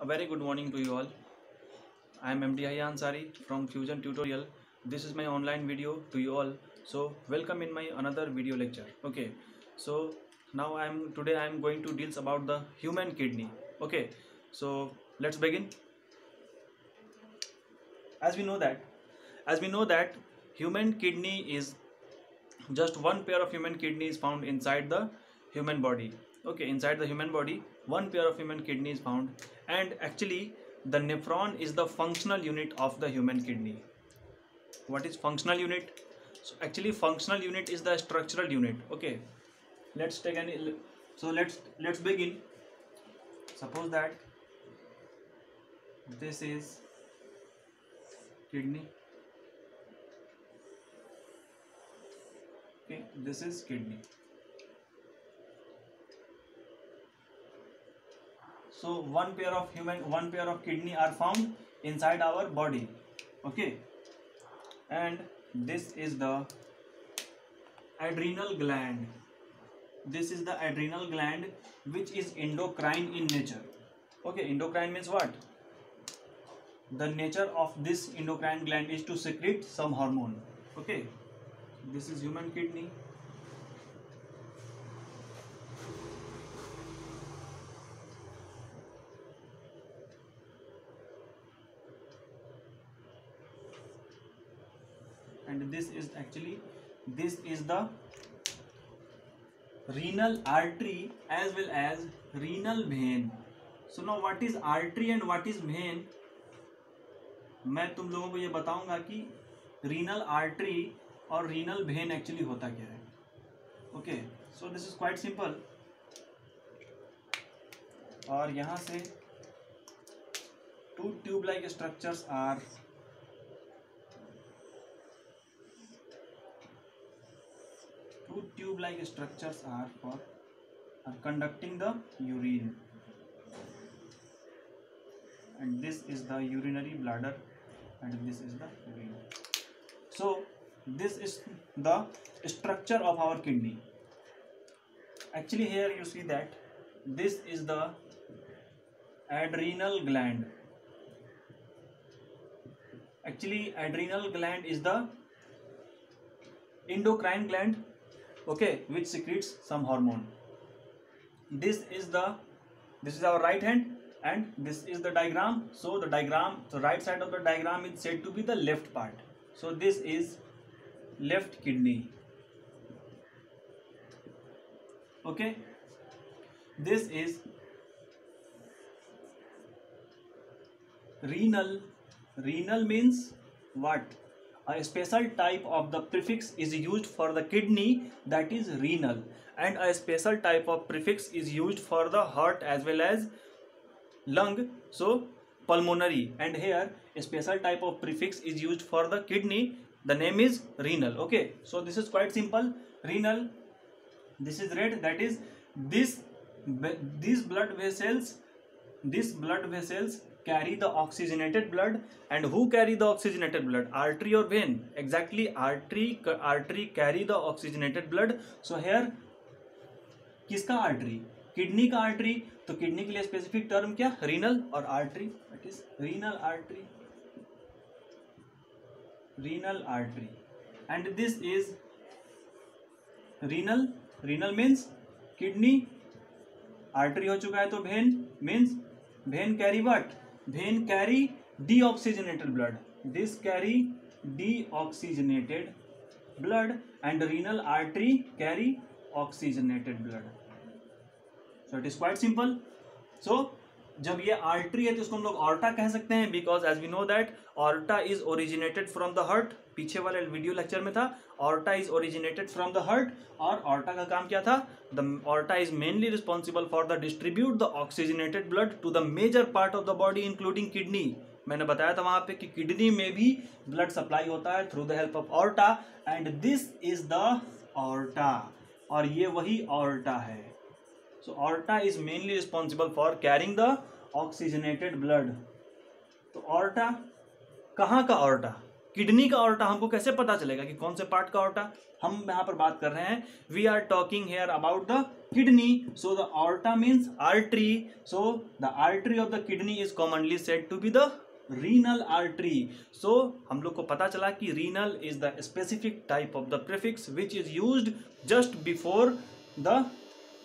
A very good morning to you all. I am MD Hayya Ansari from Fusion Tutorial. This is my online video to you all. So welcome in my another video lecture. Okay. So now today I am going to deal about the human kidney. Okay. So let's begin. As we know that human kidney is just one pair of human kidney is found inside the human body. Okay, inside the human body one pair of human kidney is found, and actually the nephron is the functional unit of the human kidney. What is functional unit? So actually functional unit is the structural unit. Okay, let's take any, so let's begin. Suppose that this is kidney. Okay, this is kidney. So one pair of kidney are found inside our body. Okay, and this is the adrenal gland. This is the adrenal gland, which is endocrine in nature. Okay, endocrine means what? The nature of this endocrine gland is to secrete some hormone. Okay, this is human kidney. And this is the renal artery as well as renal vein. So now what is artery and what is vein? मैं तुम लोगों को ये बताऊंगा कि renal artery और renal vein actually होता क्या है. Okay, so this is quite simple. और यहाँ से two tube like structures are conducting the urine, and this is the urinary bladder and this is the urine. So this is the structure of our kidney. Actually here you see that this is the adrenal gland. Actually adrenal gland is the endocrine gland, okay, which secretes some hormone. This is our right hand and this is the diagram. So the right side of the diagram is said to be the left part. So this is left kidney. Okay, this is renal. Renal means what? A special type of the prefix is used for the kidney, that is renal, and a special type of prefix is used for the heart as well as lung, so pulmonary. And here a special type of prefix is used for the kidney, the name is renal. Okay, so this is quite simple. Renal, this is red, that is these blood vessels carry the oxygenated blood. And who carry the oxygenated blood? Artery or vein? Exactly, artery carry the oxygenated blood. So here किसका artery? Kidney का artery. तो kidney के लिए specific term क्या? Renal और artery, that is renal artery. Renal artery. And this is renal. Renal means kidney. Artery हो चुका है तो when means when carry what? When carry deoxygenated blood. This carry deoxygenated blood and renal artery carry oxygenated blood. So it is quite simple. So जब ये artery है तो इसको हम लोग ऑर्टा कह सकते हैं, because as we know that aorta is originated from the heart. पीछे वाले वीडियो लेक्चर में था aorta is originated from the heart. और ऑर्टा का काम क्या था? The aorta is mainly responsible for the distribute the oxygenated blood to the major part of the body including kidney. मैंने बताया था वहां पे कि किडनी में भी ब्लड सप्लाई होता है through the help of aorta, and this is the aorta. और ये वही ऑर्टा है. So aorta is mainly responsible for carrying the oxygenated blood. तो aorta कहाँ का aorta? किडनी का ऑर्टा हमको कैसे पता चलेगा कि कौन से पार्ट का ऑर्टा? हम यहाँ पर बात कर रहे हैं, we are talking here about the kidney, so the aorta means artery, so the artery of the kidney is commonly said to be the renal artery. So हम लोग को पता चला कि renal is the specific type of the prefix which is used just before the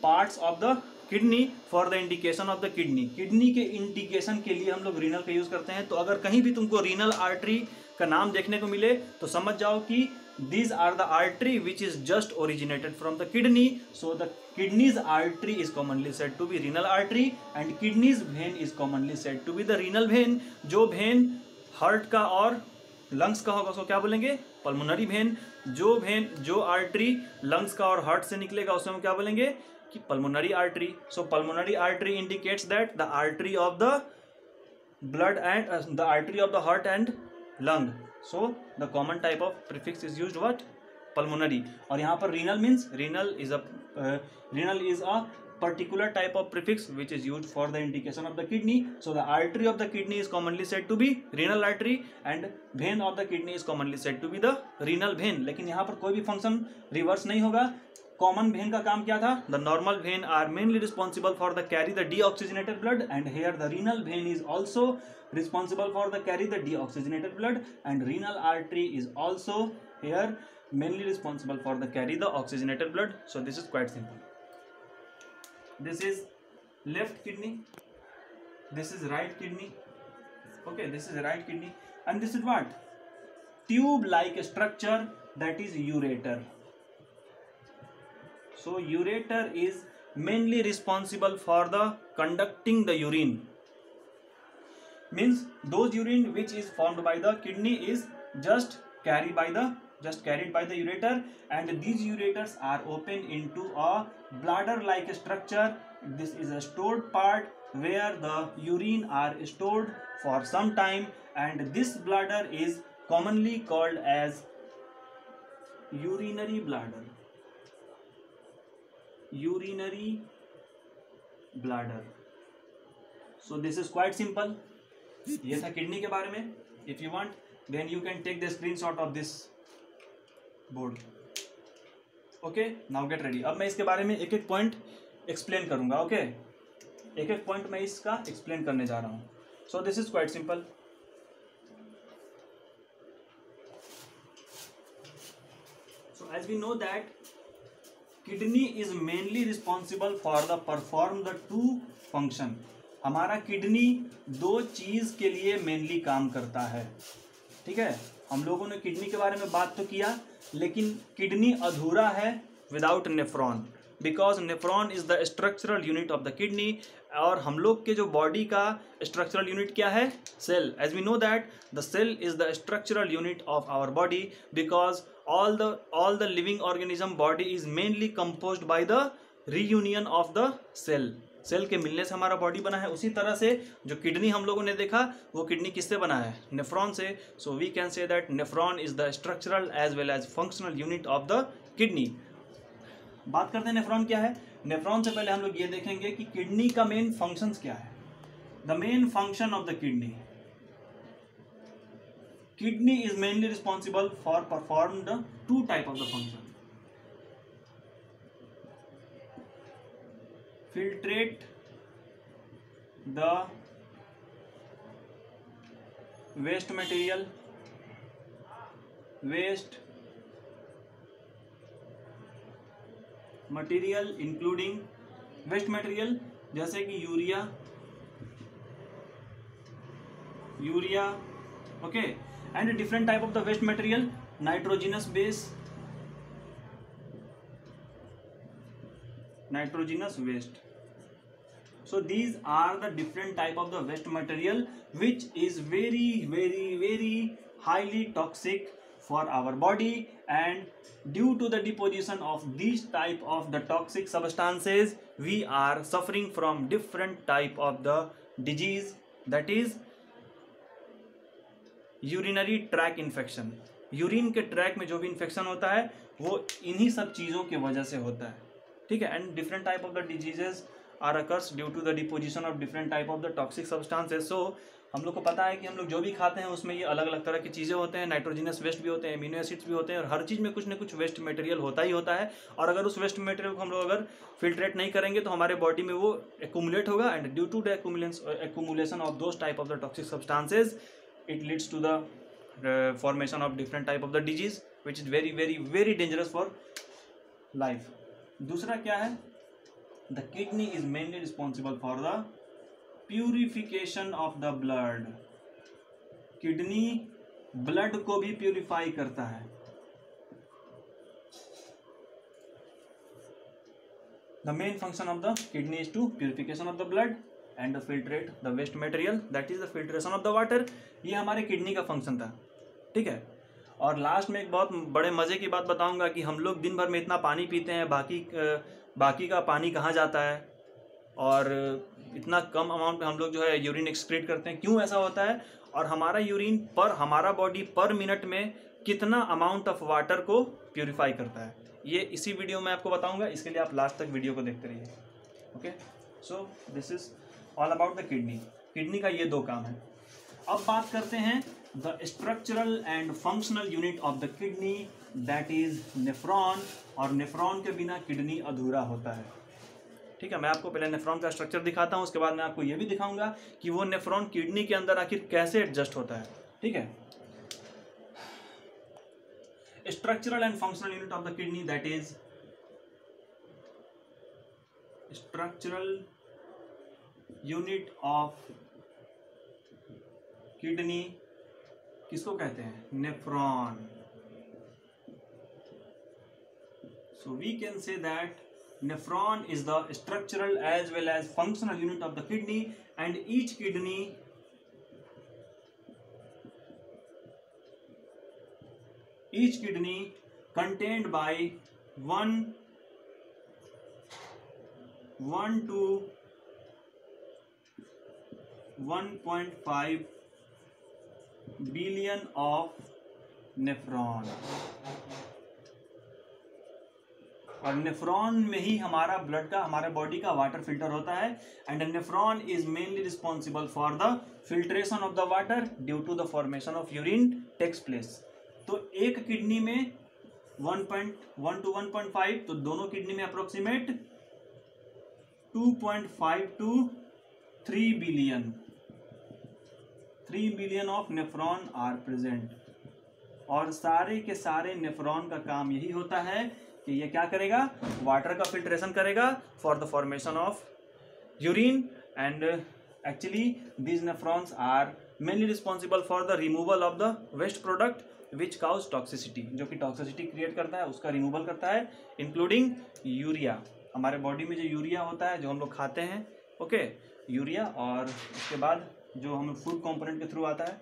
parts of the kidney for the indication of the kidney. Kidney के indication के लिए हम लोग रीनल का यूज करते हैं। तो अगर कहीं भी तुमको रीनल आर्टरी का नाम देखने को मिले तो समझ जाओ कि these are the artery which is just originated from the kidney, so the kidney's artery is commonly said to be renal artery and kidney's vein is commonly said to be the renal vein। जो vein heart का और lungs का होगा उसको क्या बोलेंगे? Pulmonary vein. जो artery lungs का और हार्ट से निकलेगा उसे हम क्या बोलेंगे? कि pulmonary artery. So pulmonary artery indicates that the artery of the blood and the artery of the heart and lung. So the common type of prefix is used what? Pulmonary। और यहाँ पर renal means renal is a particular type of prefix which is used for the indication of the kidney। So the artery of the kidney is commonly said to be renal artery and vein of the kidney is commonly said to be the renal vein। लेकिन यहाँ पर कोई भी function reverse नहीं होगा। Common when का काम क्या था? The normal vein are mainly responsible for the carry the deoxygenated blood and here the renal vein is also responsible for the carry the deoxygenated blood and renal artery is also here mainly responsible for the carry the oxygenated blood। So this is quite simple। This is left kidney, this is right kidney, okay, this is right kidney and this is what? Tube like structure, that is ureter। So ureter is mainly responsible for the conducting the urine, means those urine which is formed by the kidney is just carried by the ureter and these ureters are open into a bladder like structure। This is a stored part where the urine are stored for some time and this bladder is commonly called as urinary bladder। Urinary bladder। So this is quite simple। ये था kidney के बारे में। If you want then you can take the screenshot of this board. Okay, now get ready. अब मैं इसके बारे में एक एक पॉइंट एक्सप्लेन करूंगा। ओके, एक एक पॉइंट मैं इसका एक्सप्लेन करने जा रहा हूं। So this is quite simple. So as we know that kidney is mainly responsible for the perform the two function. हमारा किडनी दो चीज के लिए मेनली काम करता है। ठीक है, हम लोगों ने किडनी के बारे में बात तो किया, लेकिन किडनी अधूरा है without nephron, because nephron is the structural unit of the kidney. और हम लोग के जो बॉडी का स्ट्रक्चरल यूनिट क्या है? Cell. As we know that the cell is the structural unit of our body because all the living organism body is mainly composed by the reunion of the cell। Cell के मिलने से हमारा body बना है। उसी तरह से जो किडनी हम लोगों ने देखा वो किडनी किससे बना है? नेफ्रॉन से। So we can say that nephron is the structural as well as functional unit of the kidney. बात करते हैं नेफ्रॉन क्या है। नेफ्रॉन से पहले हम लोग ये देखेंगे कि किडनी का मेन फंक्शंस क्या है। The main function of the kidney is mainly responsible for perform the two type of the function: filtrate the waste material including waste material जैसे कि urea okay, and a different type of the waste material, nitrogenous waste। So these are the different type of the waste material which is very very very highly toxic for our body, and due to the deposition of these type of the toxic substances we are suffering from different type of the disease, that is urinary track infection. Urine के track में जो भी infection होता है वो इन्हीं सब चीज़ों की वजह से होता है। ठीक है, and different type of the diseases are occurs due to the deposition of different type of the toxic substances. So हम लोग को पता है कि हम लोग जो भी खाते हैं उसमें ये अलग अलग तरह की चीज़ें होते हैं, नाइट्रोजनस वेस्ट भी होते हैं, एमिनो एसिड्स भी होते हैं, और हर चीज़ में कुछ ना कुछ वेस्ट मटेरियल होता ही होता है। और अगर उस वेस्ट मटेरियल को हम लोग अगर फिल्ट्रेट नहीं करेंगे तो हमारे बॉडी में वो एक्यूमुलेट होगा, and due to the accumulation of those type of the toxic substances it leads to the formation of different type of the disease which is very very very dangerous for life. दूसरा क्या है, the kidney is mainly responsible for the purification of the blood. Kidney blood को भी purify करता है। The main function of the kidney is to purification of the blood and filtrate the waste material, that is the filtration of the water. ये हमारे kidney का function था, ठीक है। और लास्ट में एक बहुत बड़े मजे की बात बताऊंगा कि हम लोग दिन भर में इतना पानी पीते हैं, बाकी का पानी कहाँ जाता है, और इतना कम अमाउंट में हम लोग जो है यूरिन एक्सक्रीट करते हैं। क्यों ऐसा होता है, और हमारा यूरिन पर हमारा बॉडी पर मिनट में कितना अमाउंट ऑफ वाटर को प्यूरिफाई करता है, ये इसी वीडियो में आपको बताऊंगा। इसके लिए आप लास्ट तक वीडियो को देखते रहिए। Okay, so this is all about the kidney. Kidney का ये दो काम है। अब बात करते हैं the structural and functional unit of the kidney, that is nephron. और नेफ्रॉन के बिना किडनी अधूरा होता है, ठीक है। मैं आपको पहले नेफ्रॉन का स्ट्रक्चर दिखाता हूँ, उसके बाद मैं आपको ये भी दिखाऊंगा कि वो नेफ्रॉन किडनी के अंदर आखिर कैसे एडजस्ट होता है, ठीक है। Structural and functional unit of the kidney, that is structural unit of kidney किसको कहते हैं, nephron. So we can say that nephron is the structural as well as functional unit of the kidney, and each kidney contained by 1 to 1.5 billion of nephron। और nephron में ही हमारा blood का, हमारे body का water filter होता है, and nephron is mainly responsible for the filtration of the water due to the formation of urine takes place. तो एक किडनी में 1.1 to 1.5, तो दोनों किडनी में approximate 2.5 to 3 billion of nephron are present. और सारे के सारे नेफ्रॉन का काम यही होता है कि ये क्या करेगा, वाटर का फिल्ट्रेशन करेगा for the formation of urine, and actually these nephrons are mainly responsible for the removal of the waste product which cause toxicity, जो कि टॉक्सिसिटी क्रिएट करता है, उसका रिमूवल करता है, इंक्लूडिंग यूरिया। हमारे बॉडी में जो यूरिया होता है, जो हम लोग खाते हैं, ओके, यूरिया, और उसके बाद जो हम फूड कंपोनेंट के थ्रू आता है,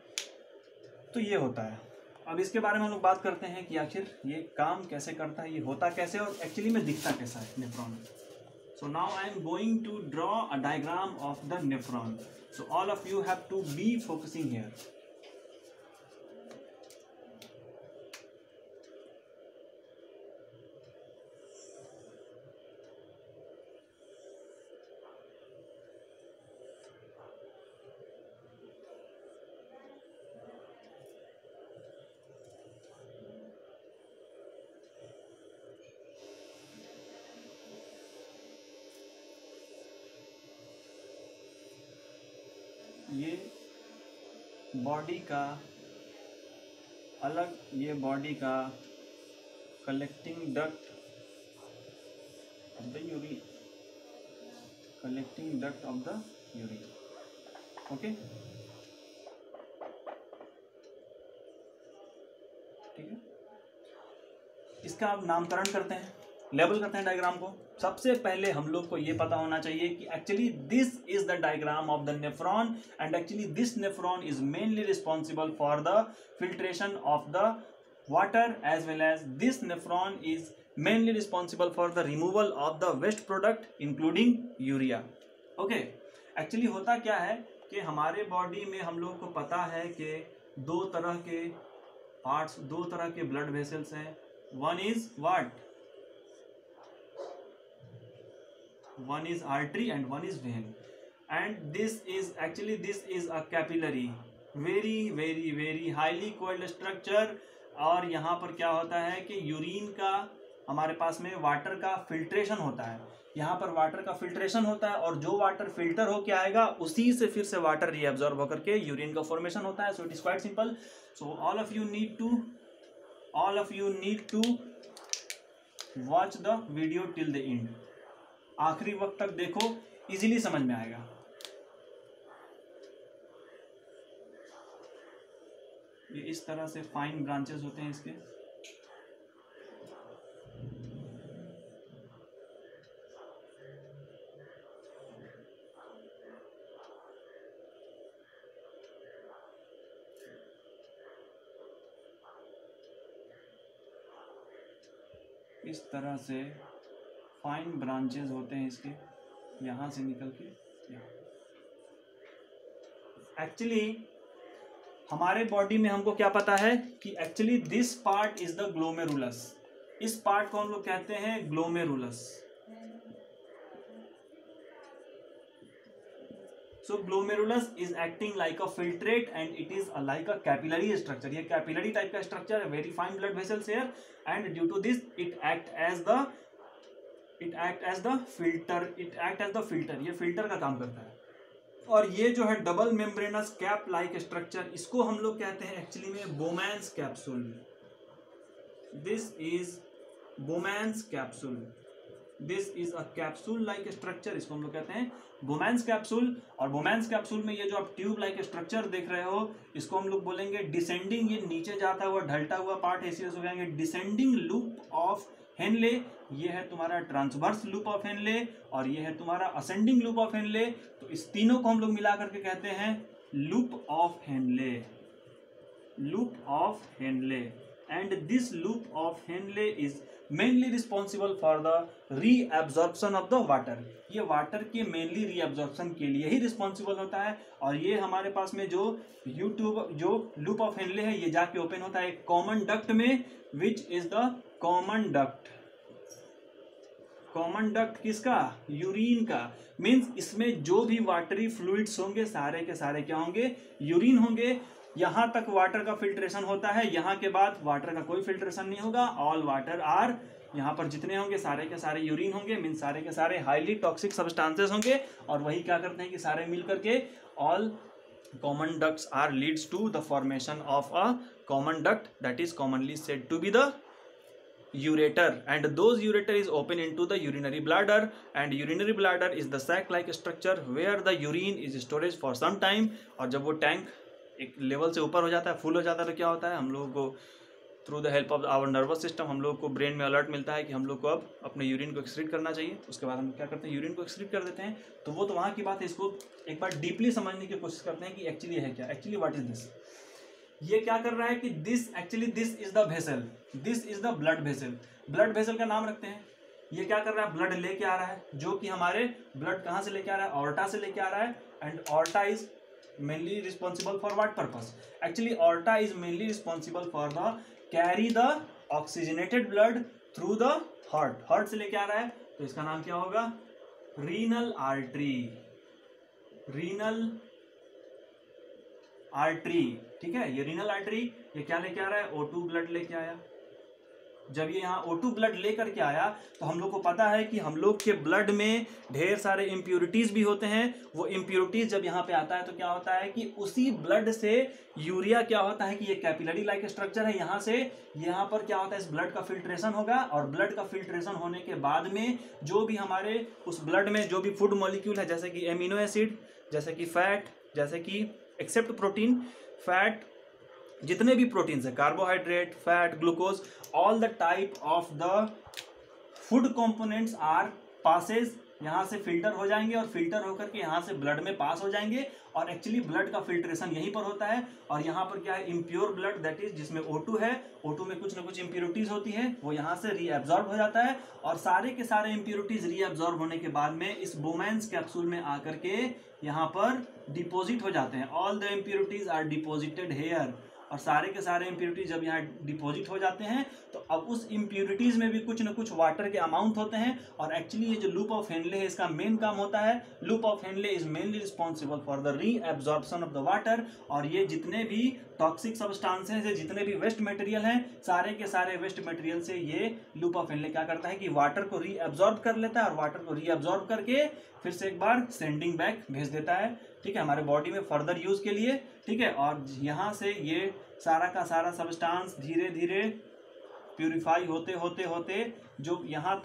तो ये होता है। अब इसके बारे में हम लोग बात करते हैं कि आखिर ये काम कैसे करता है, ये होता कैसे, और एक्चुअली में दिखता कैसा है nephron. So now I am going to draw a diagram of the nephron. So all of you have to be focusing here. ये बॉडी का अलग, ये बॉडी का collecting duct of the urine, collecting duct of the urine, okay, ठीक है। इसका अब नामकरण करते हैं, लेबल करते हैं डायग्राम को। सबसे पहले हम लोग को ये पता होना चाहिए कि actually this is the diagram of the nephron, and actually this nephron is mainly responsible for the filtration of the water, as well as this nephron is mainly responsible for the removal of the waste product including urea. Okay, actually होता क्या है कि हमारे body में हम लोग को पता है कि दो तरह के पार्ट्स, दो तरह के ब्लड वेसल्स हैं। One is what, one is artery and one is vein, and this is a capillary, very highly coiled structure। और यहाँ पर क्या होता है कि यूरिन का हमारे पास में वाटर का फिल्ट्रेशन होता है, यहाँ पर वाटर का फिल्ट्रेशन होता है, और जो वाटर फिल्टर होके आएगा उसी से फिर से वाटर रीअब्जॉर्ब होकर के यूरिन का फॉर्मेशन होता है। So it is quite simple. So all of you need to watch the video till the end, आखिरी वक्त तक देखो, इजीली समझ में आएगा। ये इस तरह से फाइन ब्रांचेस होते हैं इसके। इस तरह से फाइन ब्रांचेस होते हैं इसके, यहाँ से निकल के यहाँ। एक्चुअली हमारे बॉडी में हमको क्या पता है कि actually this part is the glomerulus, इस पार्ट को हम लोग कहते हैं glomerulus. So glomerulus is acting like a filtrate and it is like a capillary structure. ये कैपिलरी टाइप का स्ट्रक्चर है, very fine blood vessels here, and due to this it act as the filter, ये filter का काम करता है। और ये जो है double membranous cap like structure, इसको हम लोग कहते हैं एक्चुअली में Bowman's capsule. This is Bowman's capsule, this is a capsule like structure, इसको हम लोग कहते हैं बोमैंस कैप्सूल। और बोमैंस कैप्सूल में ये जो आप ट्यूब लाइक स्ट्रक्चर देख रहे हो, इसको हम लोग बोलेंगे डिसेंडिंग, ये नीचे जाता हुआ ढलता हुआ पार्ट ऐसे हो जाएंगे डिसेंडिंग लूप ऑफ हेनले। ये है तुम्हारा ट्रांसवर्स लूप ऑफ हेनले, और ये है तुम्हारा असेंडिंग लूप ऑफ हेनले। तो इस तीनों को हम लोग मिला करके कहते हैं loop of Henle, loop of Henle. And this loop of Henle is mainly responsible for the reabsorption of the water. ये वाटर के मेनली रीअब्जॉर्प्शन के लिए ही रिस्पॉन्सिबल होता है। और ये हमारे पास में जो लूप ऑफ हेनले है, ये जाके ओपन होता है कॉमन डक्ट में, which is the common duct. Common duct किसका? यूरिन का। मीन्स इसमें जो भी वाटरी फ्लूइड्स होंगे सारे के सारे क्या होंगे? यूरिन होंगे। यहाँ तक वाटर का फिल्ट्रेशन होता है, यहाँ के बाद वाटर का कोई फिल्ट्रेशन नहीं होगा। ऑल वाटर आर, यहाँ पर जितने होंगे सारे के सारे यूरिन होंगे, मीन्स सारे के सारे हाईली टॉक्सिक सब्सटेंसेस होंगे। और वही क्या करते हैं कि सारे मिल करके all common ducts are leads to the formation of a common duct that is commonly said to be the ureter, and those ureter is open into the urinary bladder, and urinary bladder is the sac like structure where the urine is stored for some time। और जब वो tank एक level से ऊपर हो जाता है, full हो जाता है, तो क्या होता है, हम लोगों को through the help of our nervous system हम लोग को ब्रेन में अलर्ट मिलता है कि हम लोग को अब अपने यूरिन को एक्सक्रीट करना चाहिए। उसके बाद हम क्या करते हैं, यूरिन को एक्सक्रीट कर देते हैं। तो वो तो वहाँ की बात है, इसको एक बार डीपली समझने की कोशिश करते हैं कि एक्चुअली है क्या, एक्चुअली व्हाट इज दिस। ये क्या कर रहा है कि this is the vessel, this is the blood vessel. Blood vessel का नाम रखते हैं। ये क्या कर रहा है, ब्लड लेके आ रहा है, जो कि हमारे ब्लड कहाँ से लेके आ रहा है, ऑर्टा से लेके आ रहा है। And aorta is mainly responsible for what purpose, actually aorta is mainly responsible for the carry the oxygenated blood through the heart, heart से लेके आ रहा है। तो इसका नाम क्या होगा, रीनल आर्टरी, रीनल आर्टरी। ठीक है, ये रीनल आर्टरी ये क्या लेके आ रहा है, O2 ब्लड लेके आया। जब ये यहाँ O2 ब्लड लेकर के आया तो हम लोग को पता है कि हम लोग के ब्लड में ढेर सारे इम्प्योरिटीज भी होते हैं। वो इम्प्योरिटीज जब यहाँ पे आता है तो क्या होता है कि उसी ब्लड से यूरिया क्या होता है कि ये कैपिलरी लाइक स्ट्रक्चर है, यहाँ से यहाँ पर क्या होता है, इस ब्लड का फिल्ट्रेशन होगा। और ब्लड का फिल्ट्रेशन होने के बाद में जो भी हमारे उस ब्लड में जो भी फूड मॉलिक्यूल है, जैसे कि एमिनो एसिड, जैसे कि फैट, जैसे कि एक्सेप्ट प्रोटीन, फैट जितने भी प्रोटीन्स है, carbohydrate, fat, glucose, all the type of the food components are passes, यहाँ से फिल्टर हो जाएंगे और फिल्टर होकर के यहाँ से ब्लड में पास हो जाएंगे। और एक्चुअली ब्लड का फिल्ट्रेशन यहीं पर होता है। और यहाँ पर क्या है, इम्प्योर ब्लड दैट इज जिसमें O2 है, O2 में कुछ ना कुछ इम्प्योरिटीज होती है, वो यहाँ से रीअब्जॉर्ब हो जाता है। और सारे के सारे इम्प्योरिटीज रीअब्जॉर्ब होने के बाद में इस बोमैंस कैप्सूल में आकर के यहाँ पर डिपोजिट हो जाते हैं। All the impurities are deposited here. और सारे के सारे इम्प्योरिटीज जब यहाँ डिपॉजिट हो जाते हैं तो अब उस इम्प्योरिटीज में भी कुछ न कुछ वाटर के अमाउंट होते हैं। और एक्चुअली ये जो लूप ऑफ हेनले है इसका मेन काम होता है, loop of Henle is mainly responsible for the reabsorption of the water. और ये जितने भी टॉक्सिक सब्सटेंसेस है, जितने भी वेस्ट मटेरियल हैं, सारे के सारे वेस्ट मटेरियल से ये लूप ऑफ हेनले क्या करता है कि वाटर को रीएब्जॉर्ब कर लेता है और वाटर को रीएब्जॉर्ब करके फिर से एक बार सेंडिंग बैक भेज देता है, ठीक है, हमारे बॉडी में फर्दर यूज के लिए, ठीक है। और यहाँ से ये सारा का सारा सब्सटेंस धीरे धीरे प्यूरिफाई होते होते होते जो यहाँ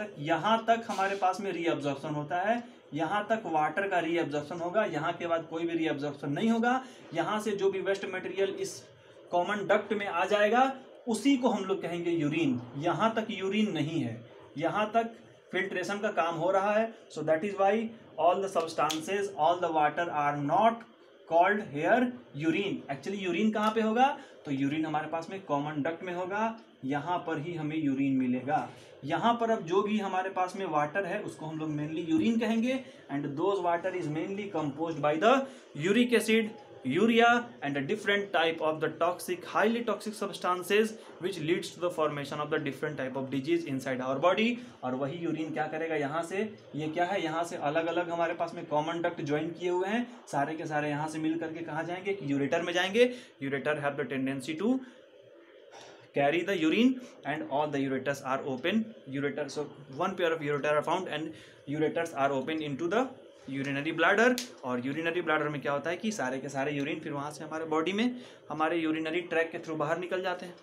तक हमारे पास में रीअब्जॉर्प्शन होता है, यहाँ तक वाटर का रीअब्जॉर्प्शन होगा, यहाँ के बाद कोई भी रीअब्जॉर्प्शन नहीं होगा। यहाँ से जो भी वेस्ट मटेरियल इस कॉमन डक्ट में आ जाएगा उसी को हम लोग कहेंगे यूरिन। यहाँ तक यूरिन नहीं है, यहाँ तक फिल्ट्रेशन का काम हो रहा है। So that is why all the substances, all the water are not called here urine. Actually urine कहाँ पे होगा, तो यूरिन हमारे पास में कॉमन डक्ट में होगा, यहाँ पर ही हमें यूरिन मिलेगा। यहाँ पर अब जो भी हमारे पास में वाटर है उसको हम लोग मेनली यूरिन कहेंगे, and those water is mainly composed by the uric acid, urea and a different type of the toxic, highly toxic substances which leads to the formation of the different type of disease inside our body। और वही urine क्या करेगा, यहाँ से ये क्या है, यहाँ से अलग अलग हमारे पास में कॉमन डक्ट ज्वाइन किए हुए हैं, सारे के सारे यहाँ से मिल करके कहाँ जाएंगे कि यूरेटर में जाएंगे। Ureter have the tendency to carry the urine and all the ureters are open, ureters, so one pair of ureter are found and ureters are open into the urinary bladder. और urinary bladder में क्या होता है कि सारे के सारे urine फिर वहाँ से हमारे बॉडी में हमारे यूरिनरी ट्रैक के थ्रू बाहर निकल जाते हैं,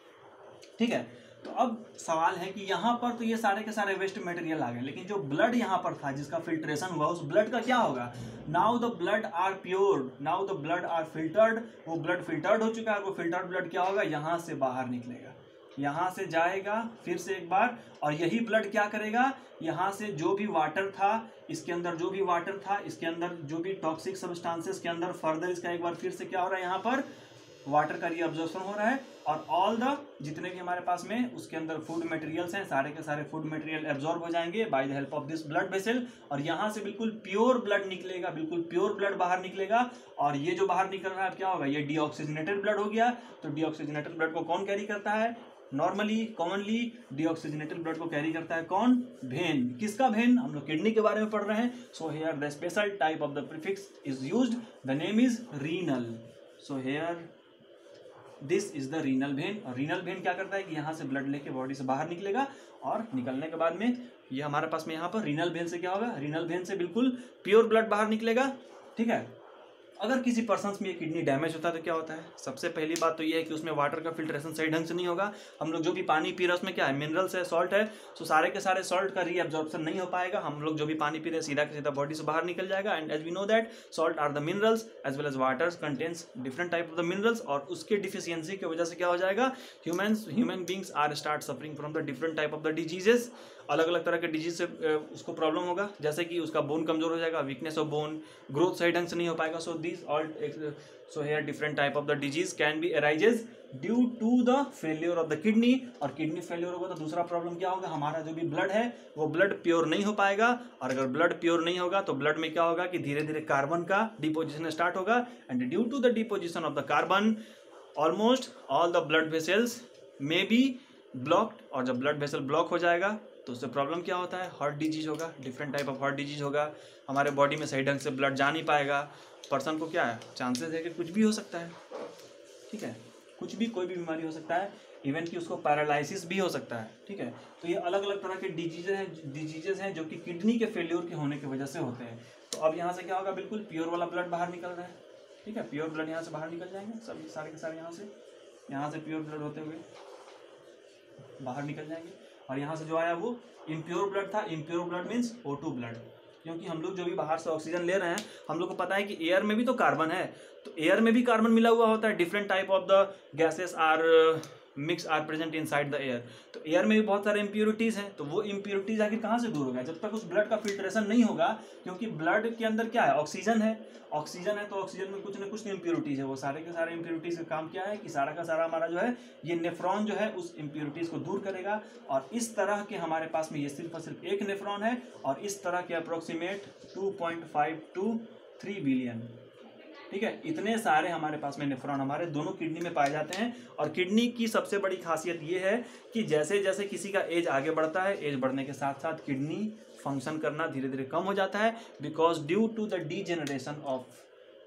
ठीक है। तो अब सवाल है कि यहाँ पर तो ये सारे के सारे वेस्ट मटेरियल आ गए, लेकिन जो ब्लड यहाँ पर था जिसका फिल्ट्रेशन हुआ उस ब्लड का क्या होगा। Now the blood are pure, now the blood are filtered, वो ब्लड फिल्टर्ड हो चुका है, वो फिल्टर्ड ब्लड क्या होगा, यहाँ से बाहर निकलेगा, यहाँ से जाएगा फिर से एक बार, और यही ब्लड क्या करेगा, यहाँ से जो भी वाटर था इसके अंदर, जो भी वाटर था इसके अंदर, जो भी टॉक्सिक सब्सटेंसेस के अंदर फर्दर इसका एक बार फिर से क्या हो रहा है, यहाँ पर वाटर का रीअब्जॉर्प्शन हो रहा है। और ऑल द जितने भी हमारे पास में उसके अंदर फूड मटेरियल्स हैं, सारे के सारे फूड मटेरियल एब्जॉर्ब हो जाएंगे by the help of this blood vessel, और यहाँ से बिल्कुल प्योर ब्लड निकलेगा, बिल्कुल प्योर ब्लड बाहर निकलेगा। और ये जो बाहर निकल रहा है क्या होगा, ये डीऑक्सीजनेटेड ब्लड हो गया। तो डीऑक्सीजनेटेड ब्लड को कौन कैरी करता है, नॉर्मली कॉमनली डीऑक्सीजनेटेड ब्लड को कैरी करता है कौन, वेन। किसका वेन, हम लोग किडनी के बारे में पढ़ रहे हैं। So here the special type of the prefix is used, the name is renal. So here this is the renal when. और रीनल वेन क्या करता है कि यहाँ से ब्लड लेके बॉडी से बाहर निकलेगा, और निकलने के बाद में ये हमारे पास में यहाँ पर रीनल वेन से क्या होगा, रीनल वेन से बिल्कुल प्योर ब्लड बाहर निकलेगा, ठीक है। अगर किसी पर्सन में ये किडनी डैमेज होता है तो क्या होता है, सबसे पहली बात तो ये है कि उसमें वाटर का फिल्ट्रेशन सही ढंग से नहीं होगा। हम लोग जो भी पानी पी रहे हैं उसमें क्या है, मिनरल्स है, सॉल्ट है, तो सारे के सारे सॉल्ट का रीअब्जॉर्प्शन नहीं हो पाएगा। हम लोग जो भी पानी पी रहे हैं सीधा के सीधा बॉडी से बाहर निकल जाएगा। And as we know that salt are the minerals as well as water contents different type of the minerals, और उसके डिफिशियंसी की वजह से क्या हो जाएगा, human beings are start suffering from the different type of the diseases. अलग अलग तरह के डिजीज से उसको प्रॉब्लम होगा, जैसे कि उसका बोन कमजोर हो जाएगा, वीकनेस ऑफ बोन, ग्रोथ सही ढंग से नहीं हो पाएगा। So this all, so here different type of the disease can be arises due to the failure of the kidney. और किडनी फेलियर होगा तो दूसरा प्रॉब्लम क्या होगा, हमारा जो भी ब्लड है वो ब्लड प्योर नहीं हो पाएगा। और अगर ब्लड प्योर नहीं होगा तो ब्लड में क्या होगा कि धीरे धीरे कार्बन का डिपोजिशन स्टार्ट होगा, and due to the deposition of the carbon almost all the blood vessels may be blocked. और जब ब्लड वेसल ब्लॉक हो जाएगा तो उससे प्रॉब्लम क्या होता है, हार्ट डिजीज होगा, different type of heart disease होगा, हमारे बॉडी में सही ढंग से ब्लड जा नहीं पाएगा। पर्सन को क्या है, चांसेस है कि कुछ भी हो सकता है, ठीक है, कुछ भी, कोई भी बीमारी हो सकता है, इवन कि उसको पैरालिसिस भी हो सकता है, ठीक है। तो ये अलग अलग तरह के डिजीजेज हैं जो कि किडनी के फेल्योर के होने की वजह से होते हैं। तो अब यहाँ से क्या होगा, बिल्कुल प्योर वाला ब्लड बाहर निकल रहा है, ठीक है, प्योर ब्लड यहाँ से बाहर निकल जाएंगे, सब सारे के सारे यहाँ से प्योर ब्लड होते हुए बाहर निकल जाएंगे। और यहाँ से जो आया वो इम्प्योर ब्लड था। Impure blood means O2 blood, क्योंकि हम लोग जो भी बाहर से ऑक्सीजन ले रहे हैं, हम लोग को पता है कि एयर में भी तो कार्बन है, तो एयर में भी कार्बन मिला हुआ होता है। Different type of the gases are mix are present inside the air. तो एयर में भी बहुत सारे इम्प्योरिटीज़ हैं, तो वो इम्प्योरिटीज आखिर कहाँ से दूर होगा, जब तक उस ब्लड का फिल्ट्रेशन नहीं होगा, क्योंकि ब्लड के अंदर क्या है, ऑक्सीजन है, ऑक्सीजन है, तो ऑक्सीजन में कुछ न कुछ इम्प्योरिटीज़ है। वो सारे के सारे इम्प्योरिटीज़ का काम क्या है कि सारा का सारा हमारा जो है ये नेफ्रॉन जो है उस इम्प्योरिटीज़ को दूर करेगा। और इस तरह के हमारे पास में ये सिर्फ और सिर्फ एक नेफ्रॉन है, और इस तरह के अप्रोक्सीमेट 2.5 to 3 बिलियन ठीक है, इतने सारे हमारे पास में नेफ्रॉन हमारे दोनों किडनी में पाए जाते हैं। और किडनी की सबसे बड़ी खासियत ये है कि जैसे जैसे किसी का एज आगे बढ़ता है, एज बढ़ने के साथ साथ किडनी फंक्शन करना धीरे धीरे कम हो जाता है, because due to the degeneration of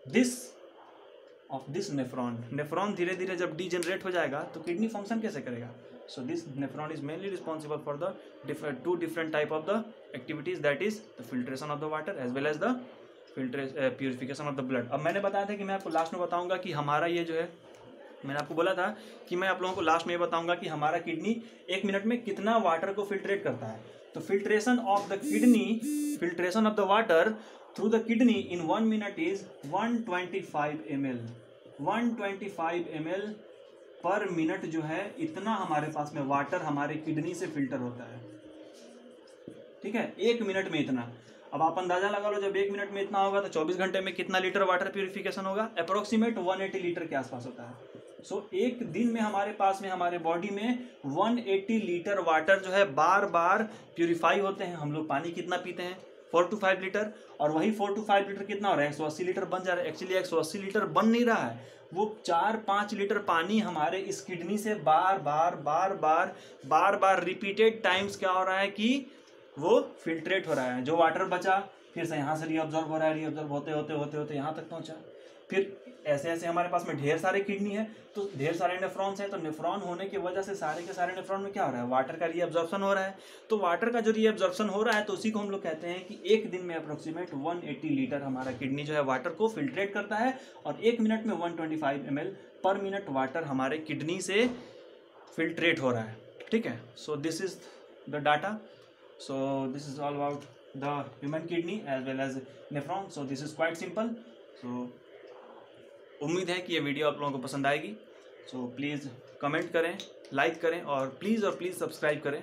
this nephron धीरे धीरे जब डीजेनरेट हो जाएगा तो किडनी फंक्शन कैसे करेगा। So this nephron is mainly responsible for the two different type of the activities, that is the filtration of the water as well as the purification of the blood. अब मैंने बताया था कि मैं आपको last में बताऊंगा कि हमारा ये जो है, मैंने आपको बोला था कि मैं आप लोगों को लास्ट में ये बताऊंगा कि हमारा किडनी 1 मिनट में कितना वाटर को फिल्ट्रेट करता है। तो filtration of the water through the kidney in 1 minute is 125 ml। 125 ml पर मिनट जो है, इतना हमारे पास में वाटर हमारे किडनी से फिल्टर होता है। ठीक है, 1 मिनट में इतना। अब आप अंदाजा लगा लो, जब 1 मिनट में इतना होगा तो 24 घंटे में कितना लीटर वाटर प्यूरिफिकेशन होगा, अप्रोक्सीमेट 180 लीटर के आसपास होता है। सो एक दिन में हमारे पास में, हमारे बॉडी में 180 लीटर वाटर जो है बार बार प्यूरिफाई होते हैं। हम लोग पानी कितना पीते हैं, 4 to 5 लीटर, और वही 4 to 5 लीटर कितना हो रहा है, 180 लीटर बन जा रहा है। एक्चुअली 180 लीटर बन नहीं रहा है, वो 4-5 लीटर पानी हमारे इस किडनी से बार बार रिपीटेड टाइम्स क्या हो रहा है कि वो फिल्ट्रेट हो रहा है। जो वाटर बचा फिर से यहाँ से रीअब्जॉर्ब हो रहा है, रीअब्जॉर्ब होते यहाँ तक पहुँचा। फिर ऐसे ऐसे हमारे पास में ढेर सारे किडनी है, तो ढेर सारे नेफ्रॉन्स हैं, तो नेफ्रॉन होने की वजह से सारे के सारे नेफ्रॉन में क्या हो रहा है, वाटर का रीअब्जॉर्प्शन हो रहा है। तो वाटर का जो रीअब्जॉर्प्शन हो रहा है, तो उसी को हम लोग कहते हैं कि एक दिन में अप्रोक्सीमेट 180 लीटर हमारा किडनी जो है वाटर को फिल्ट्रेट करता है, और 1 मिनट में 125 ml पर मिनट वाटर हमारे किडनी से फिल्ट्रेट हो रहा है। ठीक है, सो this is the data. So this is all about the human kidney as well as nephron. So this is quite simple. So उम्मीद है कि ये वीडियो आप लोगों को पसंद आएगी। So प्लीज़ कमेंट करें, लाइक करें, और प्लीज़ सब्सक्राइब करें।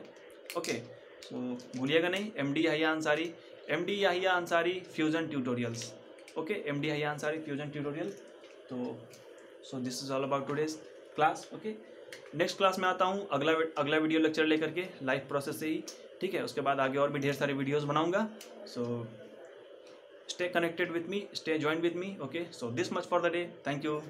ओके, सो भूलिएगा नहीं, MD Yahiya Ansari fusion tutorials. Okay, MD Yahiya Ansari fusion tutorial. तो so this is all about today's class. Okay, next class में आता हूँ अगला वीडियो लेक्चर लेकर के, लाइव प्रोसेस से ही। ठीक है, उसके बाद आगे और भी ढेर सारे वीडियोस बनाऊंगा। So stay connected with me, stay join with me. Okay, so this much for the day, thank you.